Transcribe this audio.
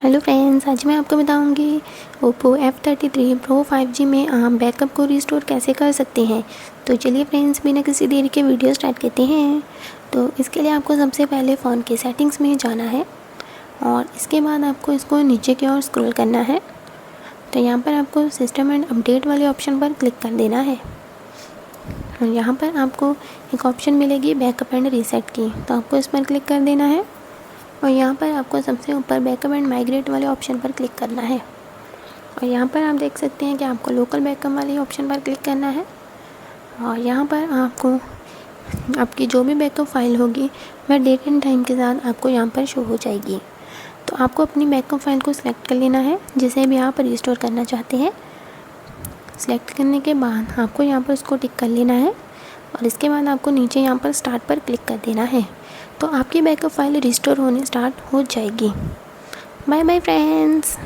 Hello friends, आज मैं आपको बताऊंगी Oppo F33 Pro 5G में आप बैकअप को रिस्टोर कैसे कर सकते हैं। तो चलिए फ्रेंड्स, बिना किसी देरी के वीडियो स्टार्ट करते हैं। तो इसके लिए आपको सबसे पहले फ़ोन के सेटिंग्स में जाना है और इसके बाद आपको इसको नीचे की ओर स्क्रॉल करना है। तो यहाँ पर आपको सिस्टम एंड अपडेट वाले ऑप्शन पर क्लिक कर देना है और यहाँ पर आपको एक ऑप्शन मिलेगी बैकअप एंड रीसेट की, तो आपको इस पर क्लिक कर देना है और यहाँ पर आपको सबसे ऊपर बैकअप एंड माइग्रेट वाले ऑप्शन पर क्लिक करना है और यहाँ पर आप देख सकते हैं कि आपको लोकल बैकअप वाले ऑप्शन पर क्लिक करना है और यहाँ पर आपको आपकी जो भी बैकअप फाइल होगी वह डेट एंड टाइम के साथ आपको यहाँ पर शो हो जाएगी। तो आपको अपनी बैकअप फाइल को सिलेक्ट कर लेना है जिसे भी आप रिस्टोर करना चाहते हैं। सिलेक्ट करने के बाद आपको यहाँ पर उसको टिक कर लेना है और इसके बाद आपको नीचे यहाँ पर स्टार्ट पर क्लिक कर देना है। तो आपकी बैकअप फाइल रिस्टोर होने स्टार्ट हो जाएगी। Bye bye friends.